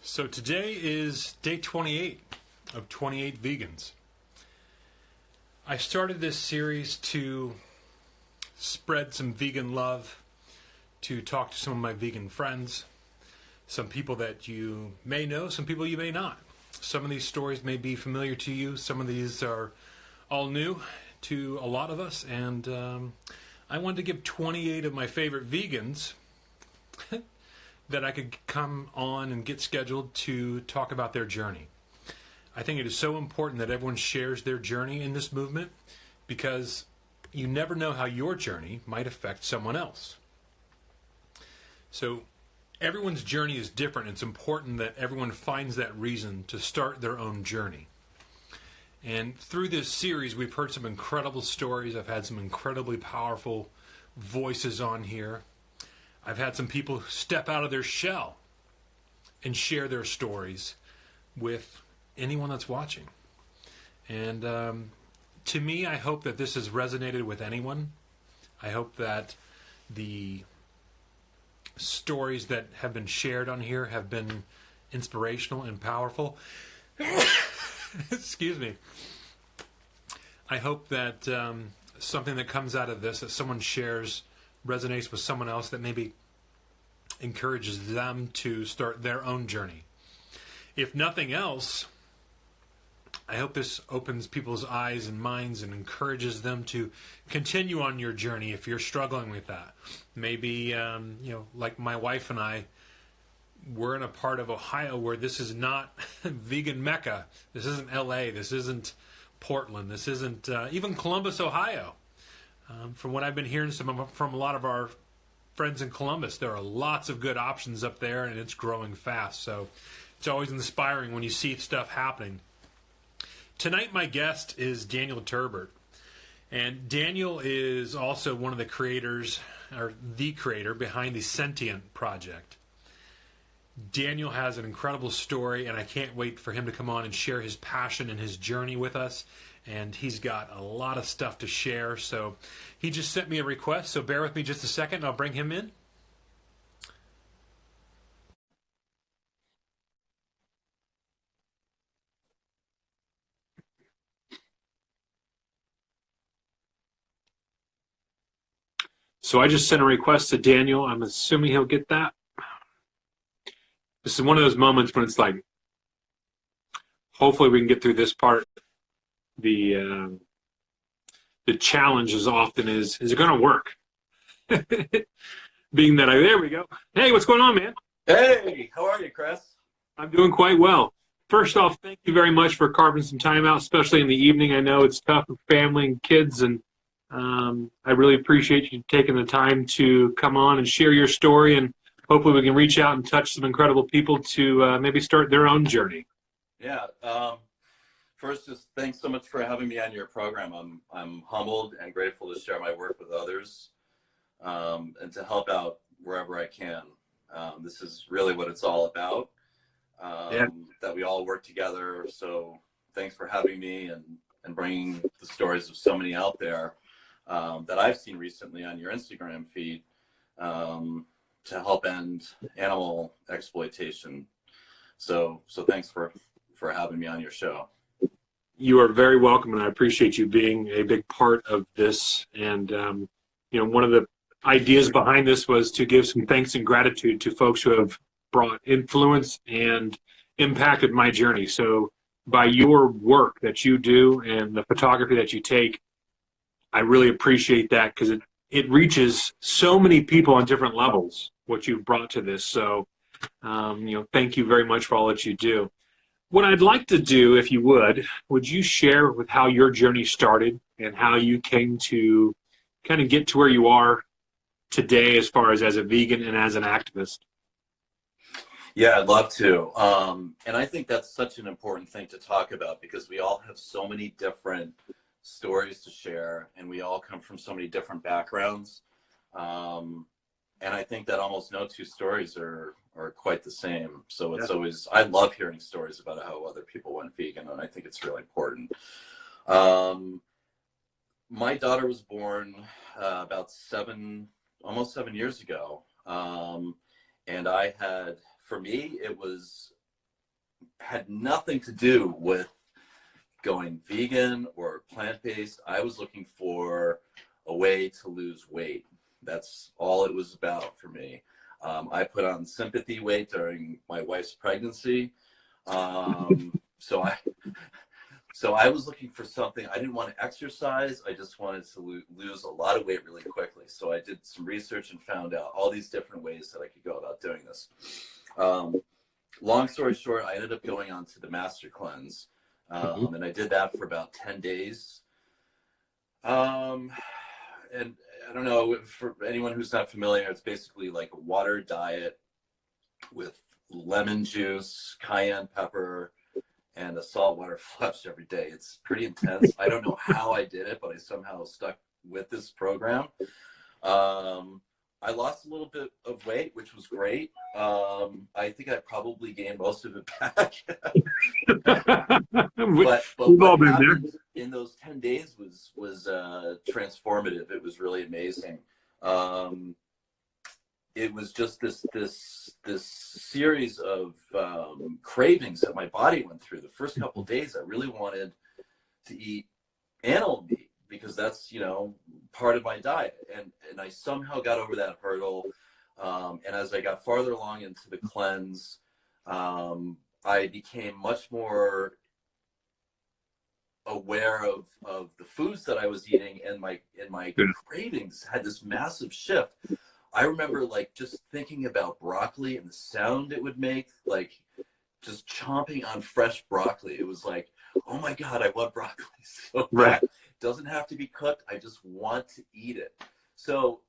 So today is day 28 of 28 Vegans. I started this series to spread some vegan love, to talk to some of my vegan friends, some people that you may know, some people you may not. Some of these stories may be familiar to you. Some of these are all new to a lot of us. And I wanted to give 28 of my favorite vegans that I could come on and get scheduled to talk about their journey. I think it is so important that everyone shares their journey in this movement, because you never know how your journey might affect someone else. So everyone's journey is different. It's important that everyone finds that reason to start their own journey. And through this series, we've heard some incredible stories. I've had some incredibly powerful voices on here. I've had some people step out of their shell and share their stories with anyone that's watching. And to me, I hope that this has resonated with anyone. I hope that the stories that have been shared on here have been inspirational and powerful. Excuse me. I hope that something that comes out of this, that someone shares, resonates with someone else, that maybe encourages them to start their own journey. If nothing else, I hope this opens people's eyes and minds and encourages them to continue on your journey if you're struggling with that. Maybe, like my wife and I, we're in a part of Ohio where this is not vegan Mecca. This isn't LA. This isn't Portland. This isn't even Columbus, Ohio. From what I've been hearing from a lot of our friends in Columbus, there are lots of good options up there, and it's growing fast. So it's always inspiring when you see stuff happening. Tonight, my guest is Daniel Turbert. And Daniel is also one of the creators, or the creator, behind the Sentient Project. Daniel has an incredible story, and I can't wait for him to come on and share his passion and his journey with us. And he's got a lot of stuff to share. So he just sent me a request, so bear with me just a second, and I'll bring him in. So I just sent a request to Daniel. I'm assuming he'll get that. This is one of those moments when it's like, hopefully we can get through this part. The challenge as often is it going to work? Being that there we go. Hey, what's going on, man? Hey, how are you, Chris? I'm doing quite well. First off, thank you very much for carving some time out, especially in the evening. I know it's tough with family and kids, and I really appreciate you taking the time to come on and share your story, and hopefully we can reach out and touch some incredible people to maybe start their own journey. Yeah. First, just thanks so much for having me on your program. I'm humbled and grateful to share my work with others, and to help out wherever I can. This is really what it's all about, that we all work together. So thanks for having me and bringing the stories of so many out there that I've seen recently on your Instagram feed, to help end animal exploitation. So thanks for having me on your show. You are very welcome, and I appreciate you being a big part of this. And, one of the ideas behind this was to give some thanks and gratitude to folks who have brought influence and impacted my journey. So by your work that you do and the photography that you take, I really appreciate that, because it reaches so many people on different levels, what you've brought to this. So, thank you very much for all that you do. What I'd like to do, if you would you share with how your journey started and how you came to kind of get to where you are today as far as a vegan and as an activist? Yeah, I'd love to. And I think that's such an important thing to talk about, because we all have so many different stories to share, and we all come from so many different backgrounds. And I think that almost no two stories are quite the same. So it's always, I love hearing stories about how other people went vegan, and I think it's really important. My daughter was born about almost 7 years ago. And I had, for me, it was had nothing to do with going vegan or plant-based. I was looking for a way to lose weight. That's all it was about for me. I put on sympathy weight during my wife's pregnancy. So I was looking for something. I didn't want to exercise. I just wanted to lose a lot of weight really quickly. So I did some research and found out all these different ways that I could go about doing this. Long story short, I ended up going on to the Master Cleanse. And I did that for about 10 days. And I don't know, for anyone who's not familiar, it's basically like a water diet with lemon juice, cayenne pepper, and a saltwater flush every day. It's pretty intense. I don't know how I did it, but I somehow stuck with this program. I lost a little bit of weight, which was great. I think I probably gained most of it back. but what happened in those 10 days was transformative. It was really amazing. It was just this series of cravings that my body went through. The first couple of days, I really wanted to eat animal meat, because that's, you know, part of my diet. And I somehow got over that hurdle. And as I got farther along into the cleanse, I became much more aware of the foods that I was eating, and my cravings had this massive shift. I remember like just thinking about broccoli and the sound it would make, like just chomping on fresh broccoli. It was like, oh my God, I want broccoli so bad. It doesn't have to be cooked. I just want to eat it. So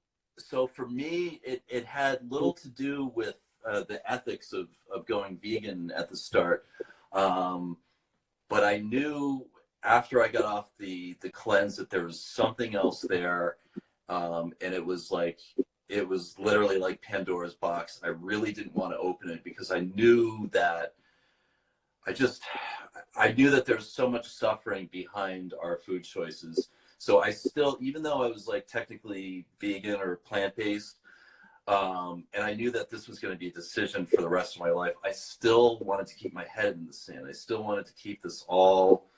for me, it had little to do with the ethics of going vegan at the start. But I knew after I got off the cleanse that there was something else there. And it was literally like Pandora's box. I really didn't want to open it, because I knew that there's so much suffering behind our food choices. So I still, even though I was like technically vegan or plant-based, and I knew that this was going to be a decision for the rest of my life, I still wanted to keep my head in the sand. I still wanted to keep this all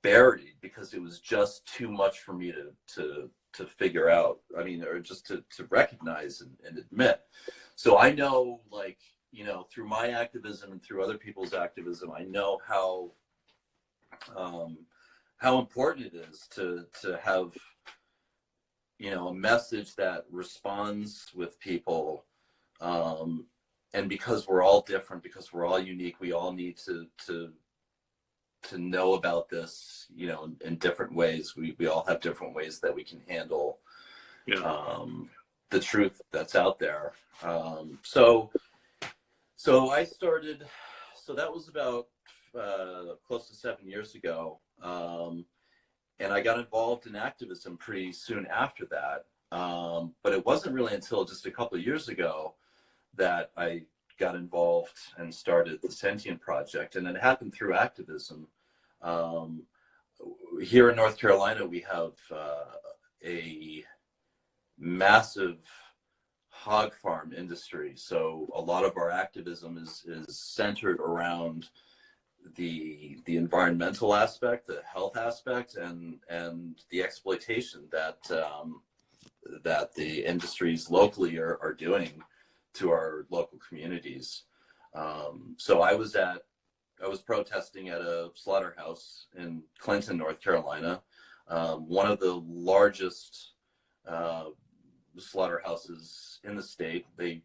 buried, because it was just too much for me to figure out. I mean, or just to recognize and admit. So I know, like, you know, through my activism and through other people's activism, I know how important it is to have, you know, a message that responds with people. And because we're all different, because we're all unique, we all need to know about this, you know, in different ways. We all have different ways that we can handle the truth that's out there. So I started, so that was about close to 7 years ago. And I got involved in activism pretty soon after that. But it wasn't really until just a couple of years ago that I got involved and started the Sentient Project. And it happened through activism. Here in North Carolina, we have a massive hog farm industry. So a lot of our activism is centered around the environmental aspect, the health aspect, and the exploitation that the industries locally are doing to our local communities. So I was protesting at a slaughterhouse in Clinton, North Carolina, one of the largest slaughterhouses in the state. They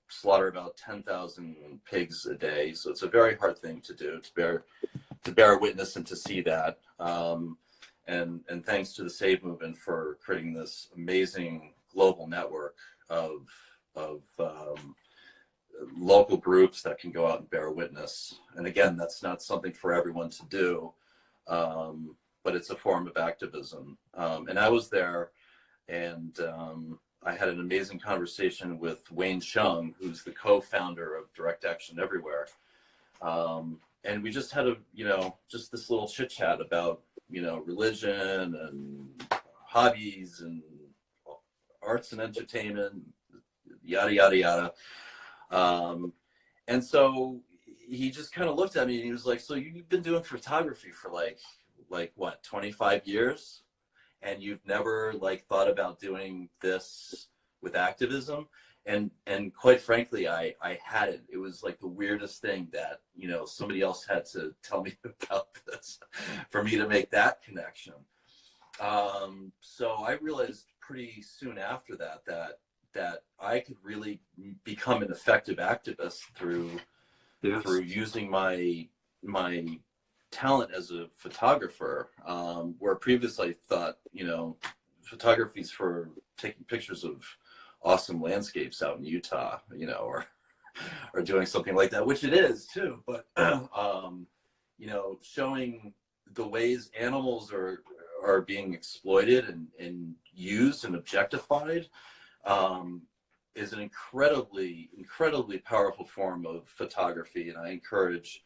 slaughter about 10,000 pigs a day, so it's a very hard thing to do, to bear witness and to see that. And thanks to the Save Movement for creating this amazing global network of local groups that can go out and bear witness. And again, that's not something for everyone to do, but it's a form of activism. And I was there, and I had an amazing conversation with Wayne Chung, who's the co-founder of Direct Action Everywhere. And we just had just this little chit chat about, religion and hobbies and arts and entertainment, yada, yada, yada. And so he just kind of looked at me and he was like, so you've been doing photography for like what, 25 years? And you've never like thought about doing this with activism? And quite frankly, I hadn't. It was like the weirdest thing that, you know, somebody else had to tell me about this for me to make that connection. So I realized pretty soon after that I could really become an effective activist through using my talent as a photographer, where previously I thought, you know, photography's for taking pictures of awesome landscapes out in Utah, you know, or doing something like that, which it is too. But you know, showing the ways animals are being exploited and used and objectified is an incredibly powerful form of photography, and I encourage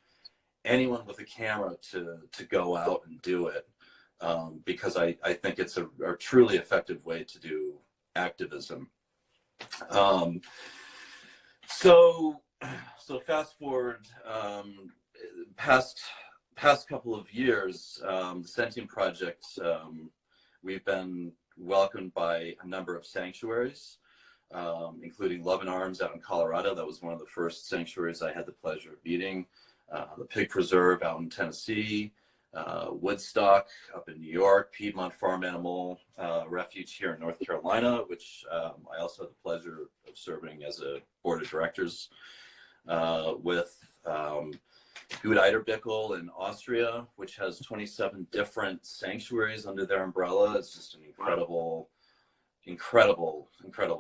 anyone with a camera to go out and do it, because I think it's a truly effective way to do activism. So fast forward past couple of years, the Sentient Project, we've been welcomed by a number of sanctuaries, including Love and Arms out in Colorado. That was one of the first sanctuaries I had the pleasure of meeting. The Pig Preserve out in Tennessee, Woodstock up in New York, Piedmont Farm Animal Refuge here in North Carolina, which I also had the pleasure of serving as a board of directors with. Gut Eiterbickel in Austria, which has 27 different sanctuaries under their umbrella. It's just an incredible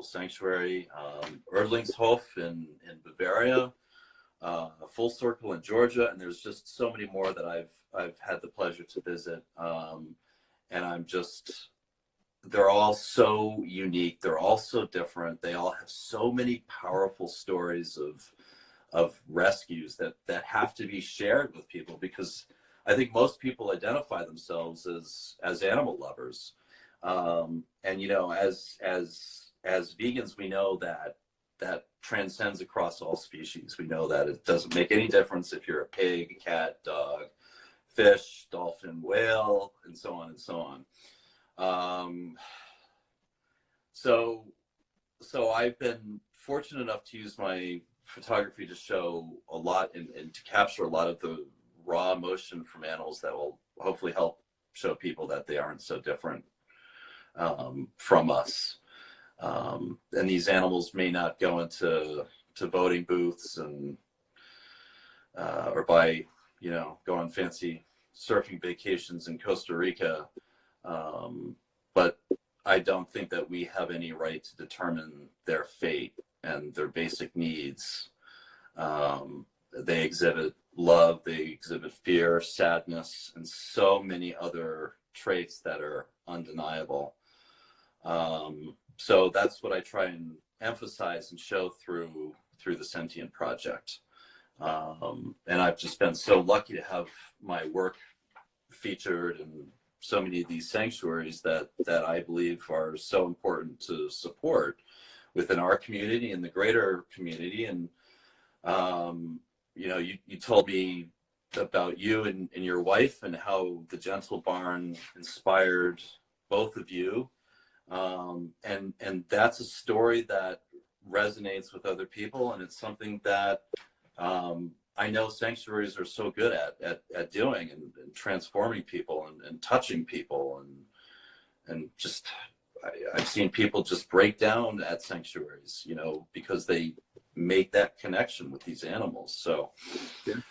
sanctuary. Erdlingshof in Bavaria, Full Circle in Georgia, and there's just so many more that I've had the pleasure to visit. And they're all so unique. They're all so different. They all have so many powerful stories of rescues that have to be shared with people, because I think most people identify themselves as animal lovers. And you know, as vegans, we know that transcends across all species. We know that it doesn't make any difference if you're a pig, cat, dog, fish, dolphin, whale, and so on and so on. So I've been fortunate enough to use my photography to show a lot and to capture a lot of the raw emotion from animals that will hopefully help show people that they aren't so different from us. And these animals may not go into voting booths and or go on fancy surfing vacations in Costa Rica, but I don't think that we have any right to determine their fate and their basic needs. They exhibit love, they exhibit fear, sadness, and so many other traits that are undeniable. So that's what I try and emphasize and show through the Sentient Project. And I've just been so lucky to have my work featured in so many of these sanctuaries that I believe are so important to support within our community and the greater community. And you told me about you and your wife and how the Gentle Barn inspired both of you, and that's a story that resonates with other people, and it's something that I know sanctuaries are so good at doing and transforming people and touching people, and just I've seen people just break down at sanctuaries, because they make that connection with these animals. So, yeah.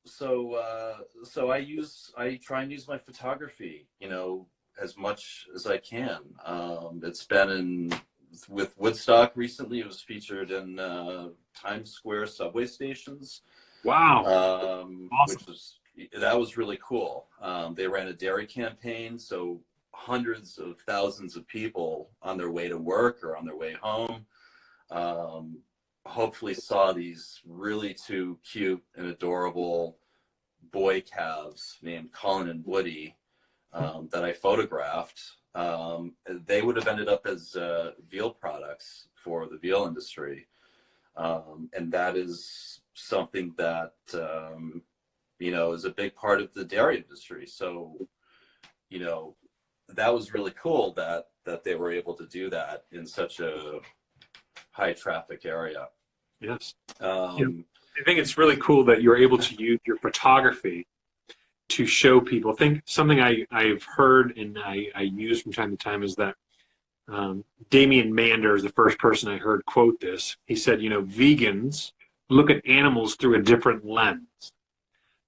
So I try and use my photography, as much as I can. It's been with Woodstock recently. It was featured in Times Square subway stations. Wow. Awesome. That was really cool. They ran a dairy campaign, so hundreds of thousands of people on their way to work or on their way home hopefully saw these really two cute and adorable boy calves named Colin and Woody that I photographed. They would have ended up as veal products for the veal industry. And that is something that, is a big part of the dairy industry. So, that was really cool that they were able to do that in such a high traffic area. Yes. I think it's really cool that you're able to use your photography to show people. I think something I've heard and I use from time to time is that Damien Mander is the first person I heard quote this. He said, vegans look at animals through a different lens.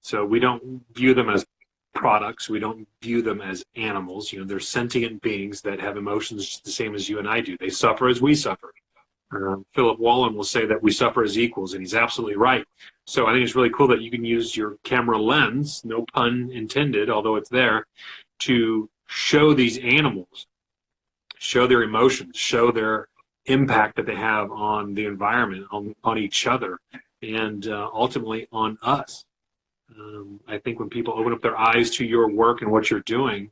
So we don't view them as products. We don't view them as animals. They're sentient beings that have emotions the same as you and I do. They suffer as we suffer. Philip Wallen will say that we suffer as equals, and he's absolutely right. So I think it's really cool that you can use your camera lens, no pun intended, although it's there, to show these animals, show their emotions, show their impact that they have on the environment, on each other, and ultimately on us. I think when people open up their eyes to your work and what you're doing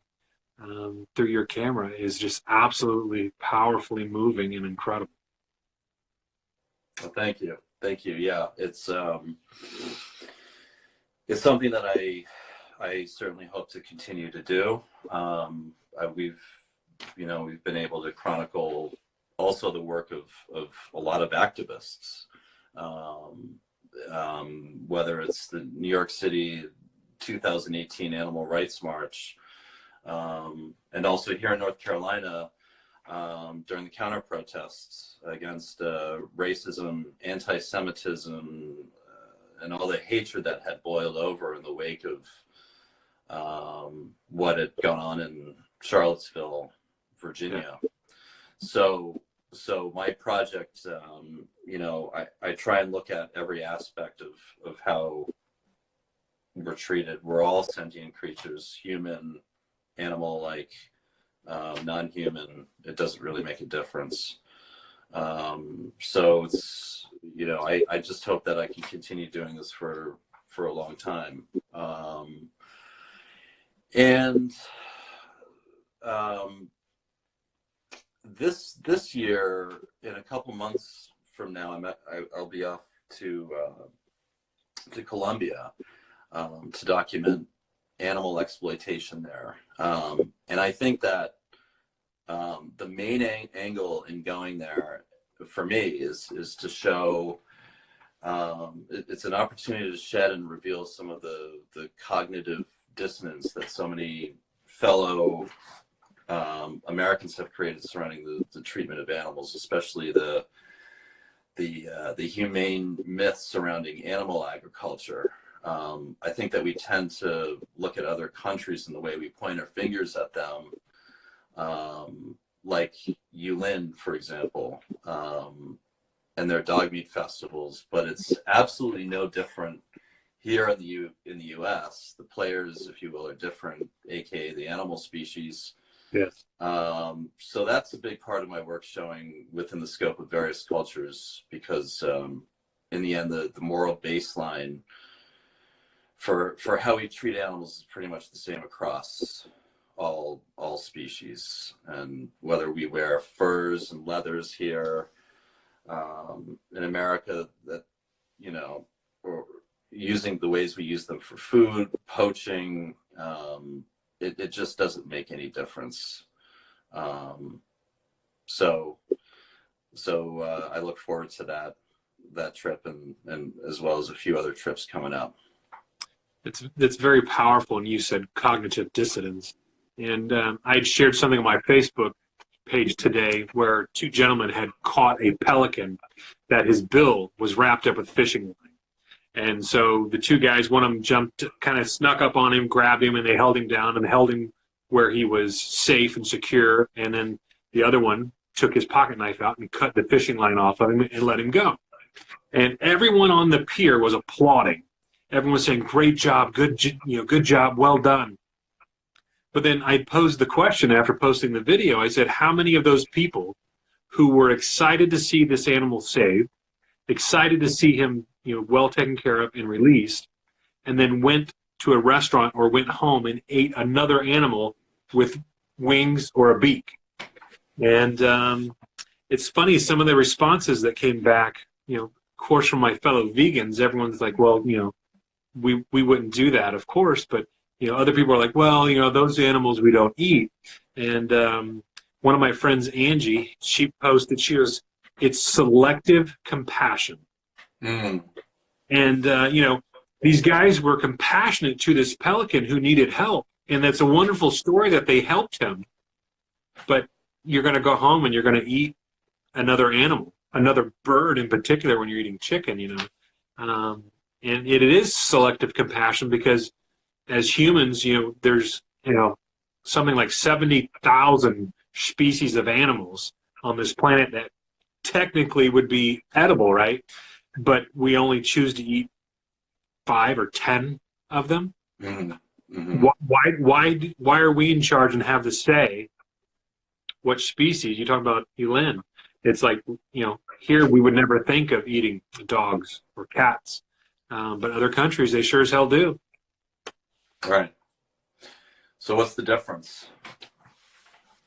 through your camera is just absolutely powerfully moving and incredible. Well, thank you. Yeah, it's something that I certainly hope to continue to do. We've been able to chronicle also the work of a lot of activists, whether it's the New York City 2018 Animal Rights March, and also here in North Carolina, during the counter protests against racism, anti-Semitism, and all the hatred that had boiled over in the wake of what had gone on in Charlottesville, Virginia. So my project, I try and look at every aspect of how we're treated. We're all sentient creatures, human, animal-like, non-human. It doesn't really make a difference. So it's, I just hope that I can continue doing this for a long time. This year, in a couple months from now, I'll be off to Colombia to document animal exploitation there. And I think that the main angle in going there for me is to show it's an opportunity to shed and reveal some of the cognitive dissonance that so many fellow Americans have created surrounding the treatment of animals, especially the humane myths surrounding animal agriculture. I think that we tend to look at other countries in the way we point our fingers at them, like Yulin, for example, and their dog meat festivals. But it's absolutely no different here in the U.S. The players, if you will, are different, aka the animal species. Yes. So that's a big part of my work, showing within the scope of various cultures, because in the end, the moral baseline for how we treat animals is pretty much the same across all species. And whether we wear furs and leathers here in America, that or using the ways we use them for food, poaching, it just doesn't make any difference. So I look forward to that trip and as well as a few other trips coming up. It's very powerful. And you said cognitive dissonance. And I'd shared something on my Facebook page today where two gentlemen had caught a pelican that his bill was wrapped up with fishing line. And so the two guys, one of them jumped, kind of snuck up on him, grabbed him, and they held him down and held him where he was safe and secure. And then the other one took his pocket knife out and cut the fishing line off of him and let him go. And everyone on the pier was applauding. Everyone was saying, "Great job, good job, well done." But then I posed the question after posting the video. I said, how many of those people who were excited to see this animal saved, excited to see him well taken care of and released, and then went to a restaurant or went home and ate another animal with wings or a beak? And it's funny, some of the responses that came back, course, from my fellow vegans, everyone's like, well, we wouldn't do that, of course, but other people are like, well, those animals we don't eat. And one of my friends, Angie, she posted, it's selective compassion. Mm. And these guys were compassionate to this pelican who needed help, and that's a wonderful story that they helped him. But you're going to go home and you're going to eat another animal, another bird in particular, when you're eating chicken, and it is selective compassion, because as humans, there's something like 70,000 species of animals on this planet that technically would be edible, right? But we only choose to eat 5 or 10 of them. Mm-hmm. Why are we in charge and have the say what species? You talk about Elin. It's like, here we would never think of eating dogs or cats, but other countries, they sure as hell do. Right. So what's the difference?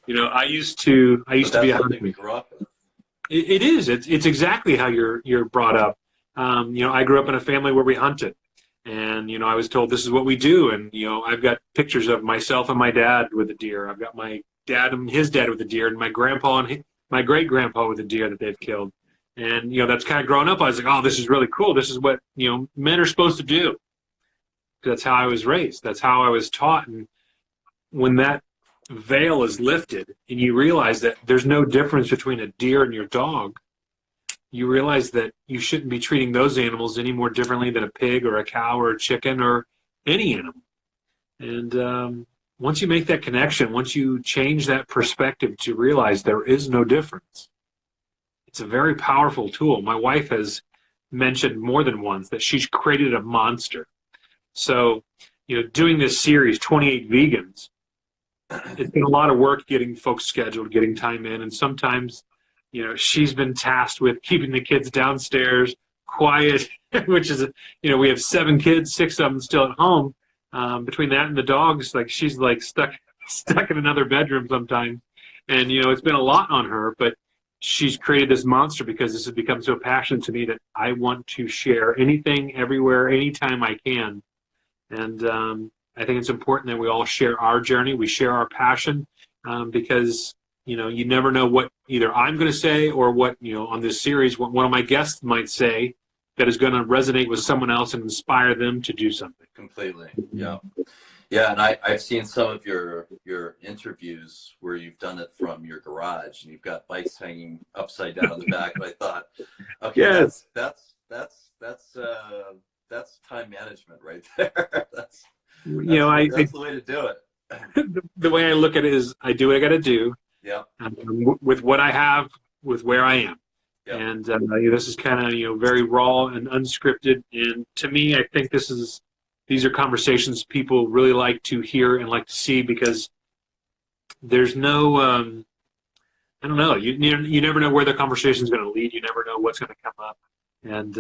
I used to be a hunter. We grew up with. It is. It's exactly how you're brought up. I grew up in a family where we hunted, and I was told this is what we do. And I've got pictures of myself and my dad with a deer. I've got my dad and his dad with a deer, and my grandpa and my great grandpa with a deer that they've killed. And that's kind of growing up. I was like, oh, this is really cool. This is what men are supposed to do. That's how I was raised. That's how I was taught. And when that veil is lifted and you realize that there's no difference between a deer and your dog, you realize that you shouldn't be treating those animals any more differently than a pig or a cow or a chicken or any animal. And once you make that connection, once you change that perspective to realize there is no difference, it's a very powerful tool. My wife has mentioned more than once that she's created a monster. So, doing this series, 28 Vegans, it's been a lot of work getting folks scheduled, getting time in, and sometimes, she's been tasked with keeping the kids downstairs, quiet, which is, we have 7 kids, 6 of them still at home. Between that and the dogs, like she's like stuck in another bedroom sometimes, and it's been a lot on her. But she's created this monster because this has become so passionate to me that I want to share anything, everywhere, anytime I can. And I think it's important that we all share our journey, we share our passion, because you never know what either I'm going to say or what on this series what one of my guests might say that is going to resonate with someone else and inspire them to do something. Completely. Yeah. And I've seen some of your interviews where you've done it from your garage and you've got bikes hanging upside down in the back. And I thought, okay, yes. That's time management right there. That's the way to do it. The way I look at it is I do what I got to do. Yeah. With what I have, with where I am. Yep. And this is kind of very raw and unscripted. And to me, I think these are conversations people really like to hear and like to see, because there's no I don't know, you never know where the conversation is going to lead. You never know what's going to come up. And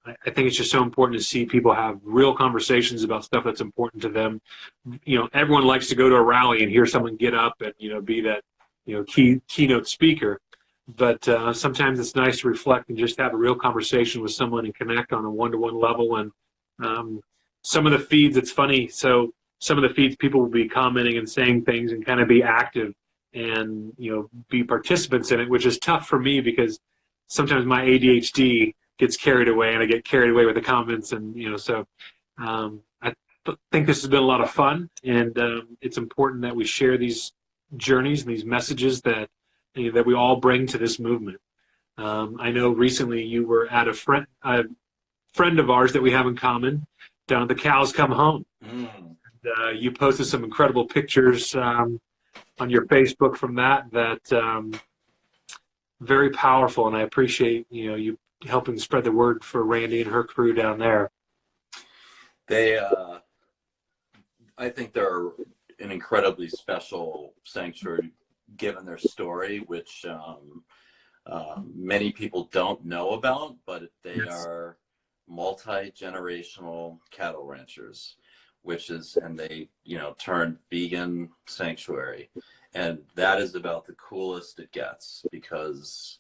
I think it's just so important to see people have real conversations about stuff that's important to them. Everyone likes to go to a rally and hear someone get up and be that keynote speaker. But sometimes it's nice to reflect and just have a real conversation with someone and connect on a one-to-one level. And some of the feeds, it's funny. So some of the feeds, people will be commenting and saying things and kind of be active and be participants in it, which is tough for me because sometimes my ADHD gets carried away and I get carried away with the comments. And so I think this has been a lot of fun, and it's important that we share these journeys and these messages that we all bring to this movement. I know recently you were at a friend of ours that we have in common down at the Cows Come Home. And, you posted some incredible pictures on your Facebook from that very powerful, and I appreciate you helping spread the word for Randy and her crew down there. They, I think they're an incredibly special sanctuary, given their story, which many people don't know about, but they yes. are multi-generational cattle ranchers, and they, turned vegan sanctuary. And that is about the coolest it gets, because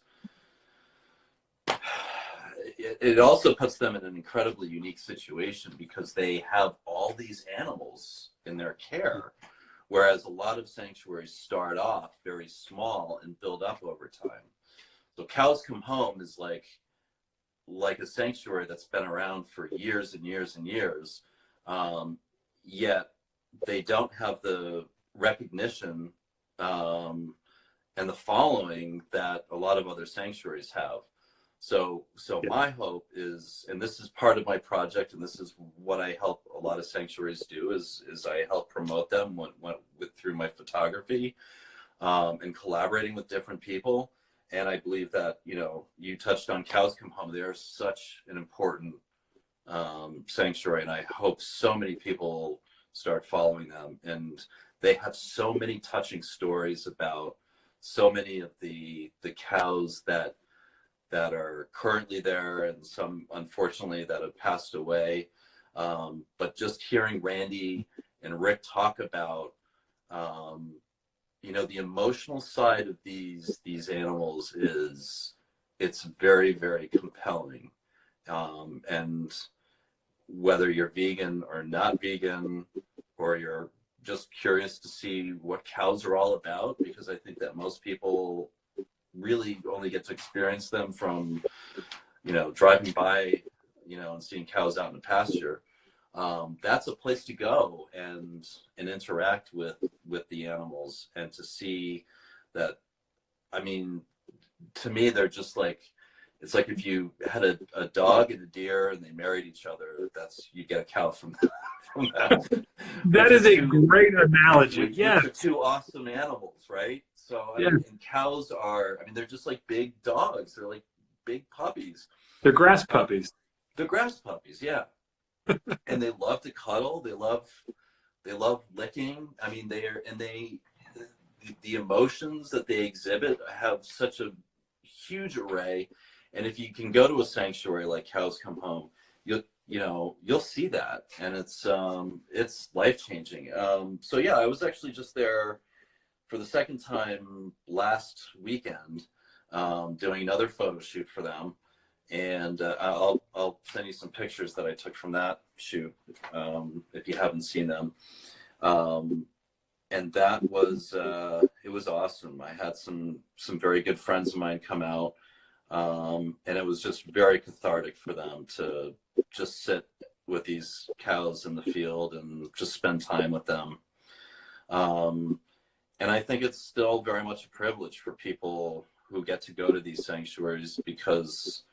it also puts them in an incredibly unique situation because they have all these animals in their care, whereas a lot of sanctuaries start off very small and build up over time. So Cows Come Home is like a sanctuary that's been around for years and years and years, yet they don't have the recognition and the following that a lot of other sanctuaries have. So my hope is, and this is part of my project, and this is what I help a lot of sanctuaries do, is I help promote them through my photography and collaborating with different people. And I believe that, you touched on Cows Come Home. They are such an important sanctuary, and I hope so many people start following them. And they have so many touching stories about so many of the cows that are currently there, and some unfortunately that have passed away. But just hearing Randy and Rick talk about the emotional side of these animals it's very, very compelling. And whether you're vegan or not vegan, or you're just curious to see what cows are all about, because I think that most people really only get to experience them from, driving by, and seeing cows out in the pasture. That's a place to go and interact with the animals, and to see that, to me, they're just like, it's like if you had a dog and a deer and they married each other, you get a cow from that. That is a great analogy. Which are two awesome animals, right? So and cows are, they're just like big dogs. They're like big puppies. They're grass puppies. They're grass puppies, yeah. And they love to cuddle. They love licking. The emotions that they exhibit have such a huge array. And if you can go to a sanctuary like Cows Come Home, you'll see that, and it's life-changing. So I was actually just there for the second time last weekend, doing another photo shoot for them, and I'll send you some pictures that I took from that shoot if you haven't seen them. And that was it was awesome. I had some very good friends of mine come out. And it was just very cathartic for them to just sit with these cows in the field and just spend time with them. And I think it's still very much a privilege for people who get to go to these sanctuaries, because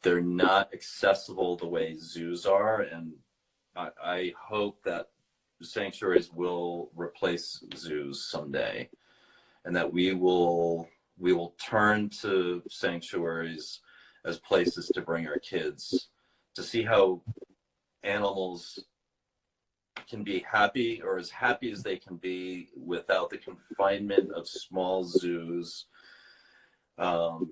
they're not accessible the way zoos are. And I hope that sanctuaries will replace zoos someday, and that we will turn to sanctuaries as places to bring our kids to see how animals can be happy, or as happy as they can be, without the confinement of small zoos, and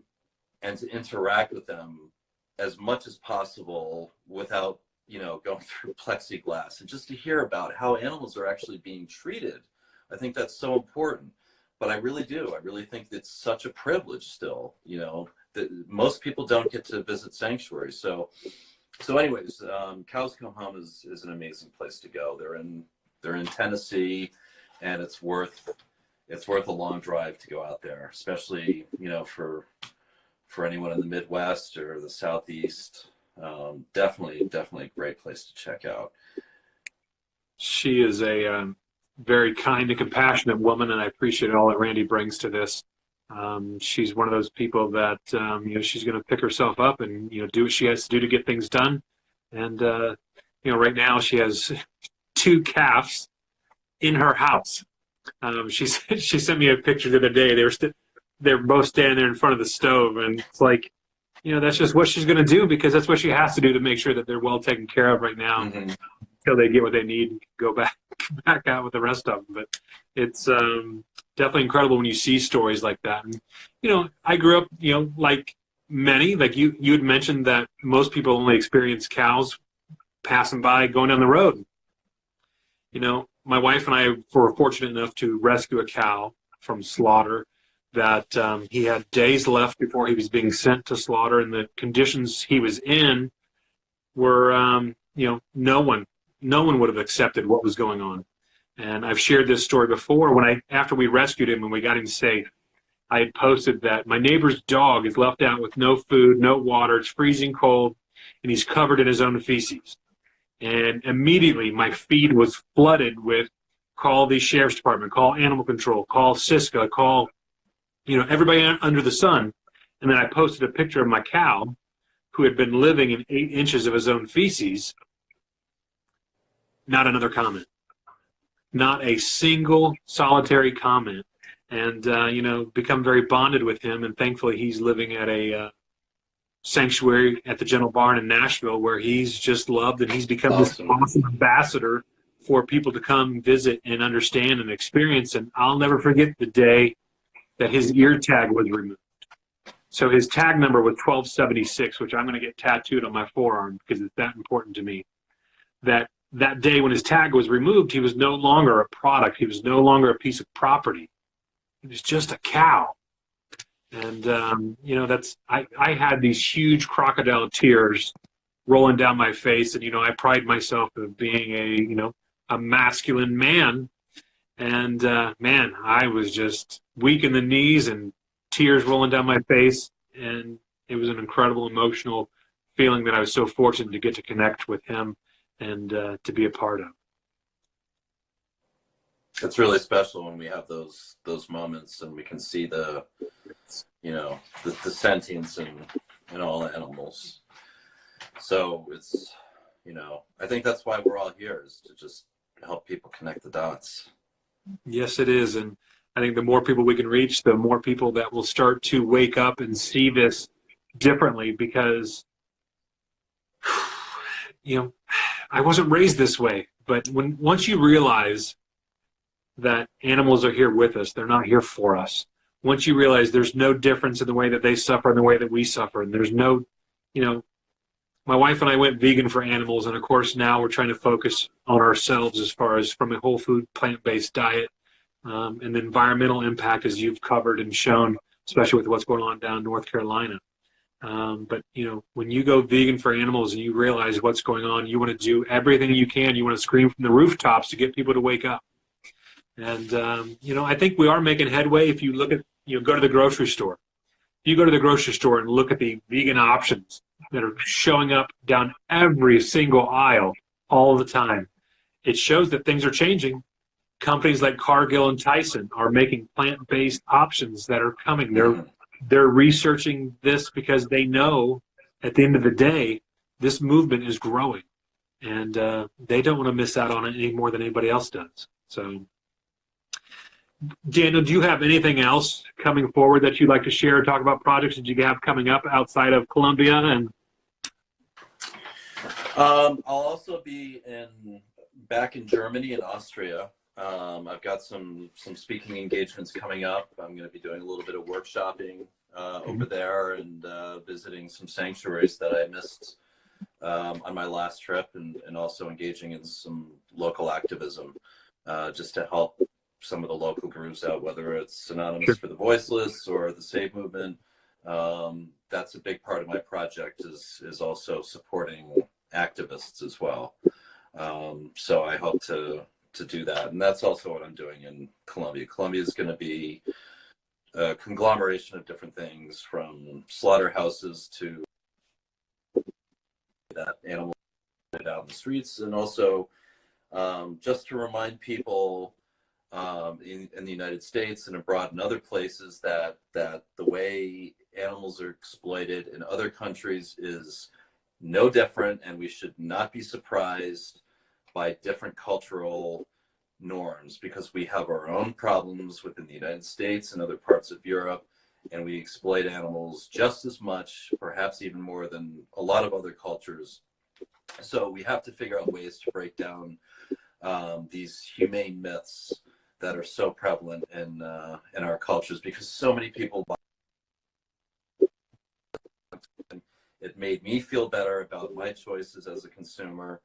to interact with them as much as possible without, going through plexiglass, and just to hear about how animals are actually being treated. I think that's so important. But I really do. I really think it's such a privilege still, that most people don't get to visit sanctuaries. So anyways, Cows Come Home is an amazing place to go. They're in Tennessee, and it's worth a long drive to go out there, especially, for anyone in the Midwest or the Southeast. Definitely a great place to check out. She is a very kind and compassionate woman, and I appreciate all that Randy brings to this. She's one of those people that she's going to pick herself up and do what she has to do to get things done. And right now she has 2 calves in her house. She sent me a picture the other day. They're both standing there in front of the stove, and it's like, that's just what she's going to do, because that's what she has to do to make sure that they're well taken care of right now. Mm-hmm. Until they get what they need and go back out with the rest of them. But it's definitely incredible when you see stories like that. And, I grew up, like many, like you had mentioned that most people only experience cows passing by, going down the road. My wife and I were fortunate enough to rescue a cow from slaughter that he had days left before he was being sent to slaughter, and the conditions he was in were, no one would have accepted what was going on. And I've shared this story before. After we rescued him and we got him safe, I had posted that my neighbor's dog is left out with no food, no water, it's freezing cold, and he's covered in his own feces. And immediately my feed was flooded with call the sheriff's department, call animal control, call Siska, call, everybody under the sun. And then I posted a picture of my cow who had been living in 8 inches of his own feces. Not another comment. Not a single solitary comment. And, become very bonded with him. And thankfully he's living at a sanctuary at the Gentle Barn in Nashville, where he's just loved, and he's become this awesome ambassador for people to come visit and understand and experience. And I'll never forget the day that his ear tag was removed. So his tag number was 1276, which I'm going to get tattooed on my forearm because it's that important to me. That day when his tag was removed, he was no longer a product. He was no longer a piece of property. He was just a cow. And, I had these huge crocodile tears rolling down my face. And, I pride myself of being a masculine man. And, I was just weak in the knees and tears rolling down my face. And it was an incredible emotional feeling that I was so fortunate to get to connect with him and to be a part of. It's really special when we have those moments and we can see the sentience in all animals. So it's, I think that's why we're all here, is to just help people connect the dots. Yes, it is. And I think the more people we can reach, the more people that will start to wake up and see this differently, because, I wasn't raised this way. But once you realize that animals are here with us, they're not here for us. Once you realize there's no difference in the way that they suffer and the way that we suffer, and there's no, my wife and I went vegan for animals, and of course now we're trying to focus on ourselves as far as from a whole food, plant-based diet, and the environmental impact, as you've covered and shown, especially with what's going on down in North Carolina. But, when you go vegan for animals and you realize what's going on, you want to do everything you can. You want to scream from the rooftops to get people to wake up. And, I think we are making headway. If you look at, go to the grocery store. If you go to the grocery store and look at the vegan options that are showing up down every single aisle all the time, it shows that things are changing. Companies like Cargill and Tyson are making plant-based options that are coming. They're researching this because they know at the end of the day, this movement is growing. And they don't want to miss out on it any more than anybody else does. So, Daniel, do you have anything else coming forward that you'd like to share or talk about projects that you have coming up outside of Colombia? And I'll also be back in Germany and Austria. I've got some speaking engagements coming up. I'm going to be doing a little bit of workshopping over there and visiting some sanctuaries that I missed on my last trip, and also engaging in some local activism just to help some of the local groups out, whether it's Anonymous for the Voiceless or the Save Movement. That's a big part of my project, is also supporting activists as well. So I hope to do that. And that's also what I'm doing in Colombia. Colombia is going to be a conglomeration of different things, from slaughterhouses to that animal out in the streets, and also just to remind people in the United States and abroad and other places that the way animals are exploited in other countries is no different, and we should not be surprised by different cultural norms, because we have our own problems within the United States and other parts of Europe, and we exploit animals just as much, perhaps even more, than a lot of other cultures. So we have to figure out ways to break down these humane myths that are so prevalent in our cultures, because so many people. It made me feel better about my choices as a consumer.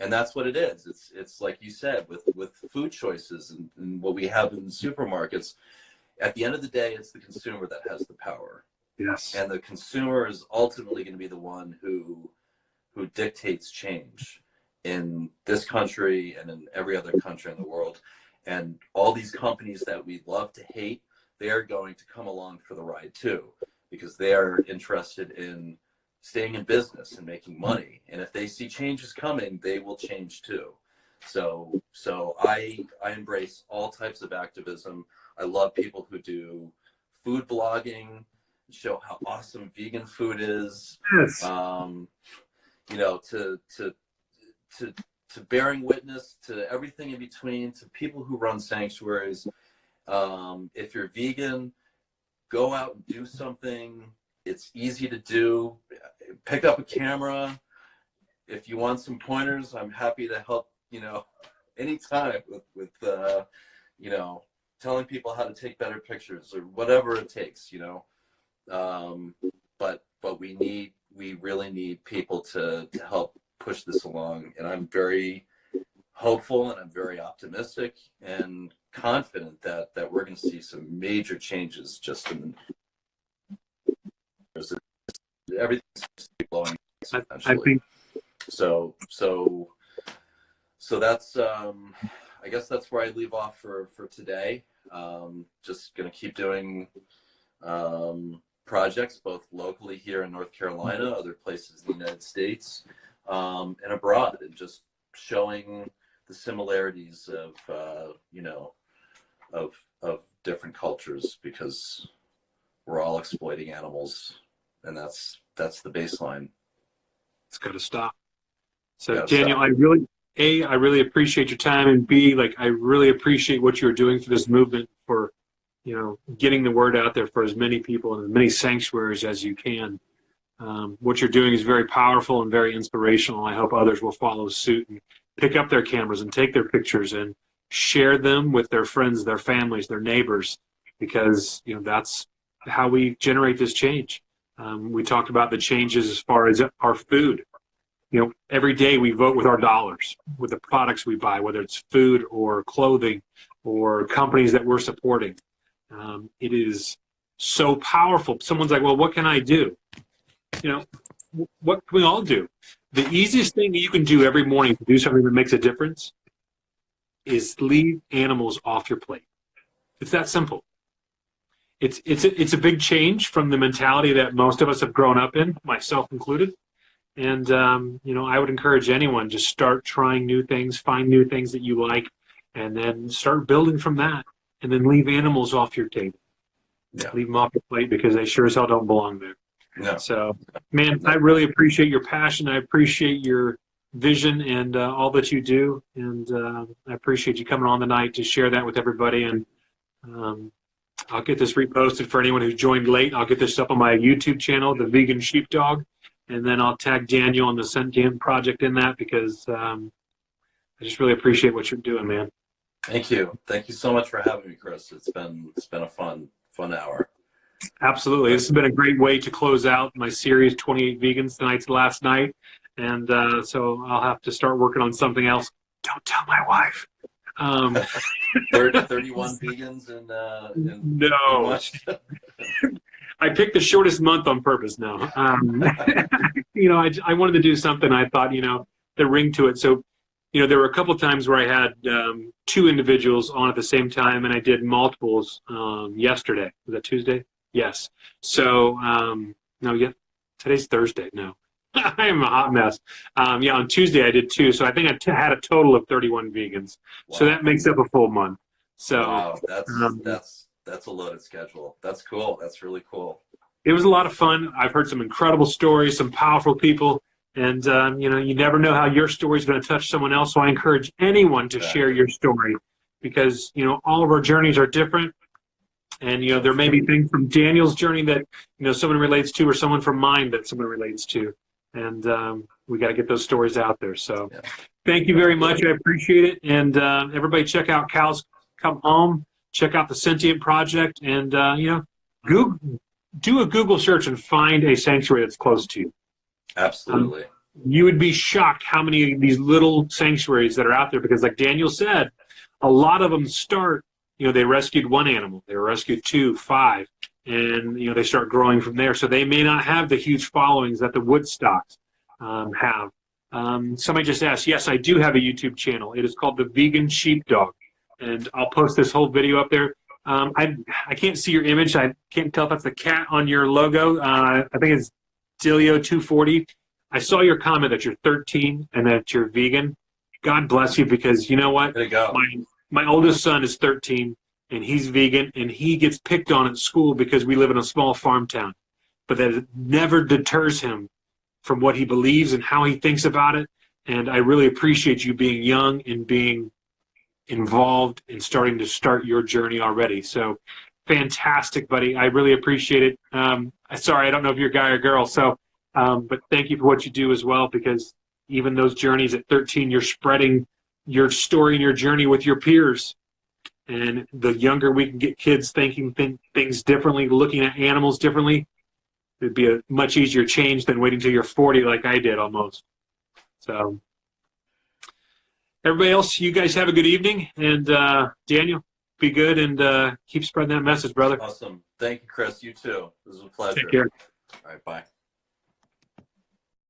And that's what it is. It's like you said, with food choices and what we have in supermarkets. At the end of the day, it's the consumer that has the power. Yes. And the consumer is ultimately going to be the one who dictates change in this country and in every other country in the world. And all these companies that we love to hate, they are going to come along for the ride too, because they are interested in staying in business and making money. And if they see changes coming, they will change too. So I embrace all types of activism. I love people who do food blogging, show how awesome vegan food is. Yes. You know, to bearing witness to everything in between, to people who run sanctuaries. If you're vegan, go out and do something. It's easy to do. Pick up a camera. If you want some pointers, I'm happy to help, you know, anytime with you know, telling people how to take better pictures or whatever it takes, you know. But we really need people to help push this along. And I'm very hopeful and I'm very optimistic and confident that we're going to see some major changes just in everything seems to be blowing I think so that's I guess that's where I leave off for today. Just going to keep doing projects both locally here in North Carolina, other places in the United States, and abroad, and just showing the similarities of you know, of different cultures, because we're all exploiting animals, and that's the baseline. It's got to stop. So Daniel, I really appreciate your time, and B, like, I really appreciate what you're doing for this movement, for, you know, getting the word out there for as many people and as many sanctuaries as you can. What you're doing is very powerful and very inspirational. I hope others will follow suit and pick up their cameras and take their pictures and share them with their friends, their families, their neighbors, because, you know, that's how we generate this change. We talked about the changes as far as our food. You know, every day we vote with our dollars, with the products we buy, whether it's food or clothing or companies that we're supporting. It is so powerful. Someone's like, well, what can I do? You know, what can we all do? The easiest thing that you can do every morning to do something that makes a difference is leave animals off your plate. It's that simple. It's a big change from the mentality that most of us have grown up in, myself included. And, you know, I would encourage anyone to start trying new things, find new things that you like, and then start building from that. And then leave animals off your table. Yeah. Leave them off your plate, because they sure as hell don't belong there. No. So, man, I really appreciate your passion. I appreciate your vision and all that you do. And I appreciate you coming on tonight to share that with everybody. And I'll get this reposted for anyone who joined late. I'll get this up on my YouTube channel, The Vegan Sheepdog. And then I'll tag Daniel on the Sentient Project in that, because I just really appreciate what you're doing, man. Thank you. Thank you so much for having me, Chris. It's been a fun hour. Absolutely. This has been a great way to close out my series, 28 Vegans. Tonight's the last night. And so I'll have to start working on something else. Don't tell my wife. 31 vegans and no. I picked the shortest month on purpose now. You know, I wanted to do something. I thought, you know, the ring to it. So, you know, there were a couple of times where I had two individuals on at the same time, and I did multiples yesterday. Was that Tuesday? Yes. So, no, yeah, today's Thursday. No, I am a hot mess. Yeah, on Tuesday I did two. So I think I had a total of 31 vegans. Wow. So that makes up a full month. So wow, that's a loaded schedule. That's cool. That's really cool. It was a lot of fun. I've heard some incredible stories, some powerful people. And, you know, you never know how your story is going to touch someone else. So I encourage anyone to share your story, because, you know, all of our journeys are different. And, you know, there may be things from Daniel's journey that, you know, someone relates to, or someone from mine that someone relates to. And we got to get those stories out there. So thank you very much. I appreciate it. And everybody check out Cows Come Home. Check out the Sentient Project. And, you know, do a Google search and find a sanctuary that's close to you. Absolutely. you would be shocked how many of these little sanctuaries that are out there, because like Daniel said, a lot of them start, they rescued one animal, they rescued 2, 5, and, they start growing from there. So they may not have the huge followings that the Woodstocks have. Somebody just asked, yes, I do have a YouTube channel. It is called The Vegan Sheepdog, and I'll post this whole video up there. I can't see your image. I can't tell if that's the cat on your logo. I think it's Delio240. I saw your comment that you're 13 and that you're vegan. God bless you, because you know what? There you go. My oldest son is 13, and he's vegan, and he gets picked on at school because we live in a small farm town. But that never deters him from what he believes and how he thinks about it. And I really appreciate you being young and being involved and starting to start your journey already. So fantastic, buddy. I really appreciate it. Sorry, I don't know if you're a guy or girl. So, but thank you for what you do as well, because even those journeys at 13, you're spreading your story and your journey with your peers. And the younger we can get kids thinking things differently, looking at animals differently, it'd be a much easier change than waiting till you're 40 like I did almost. So everybody else, you guys have a good evening. And Daniel, be good and keep spreading that message, brother. Awesome. Thank you, Chris. You too. This was a pleasure. Take care. All right, bye.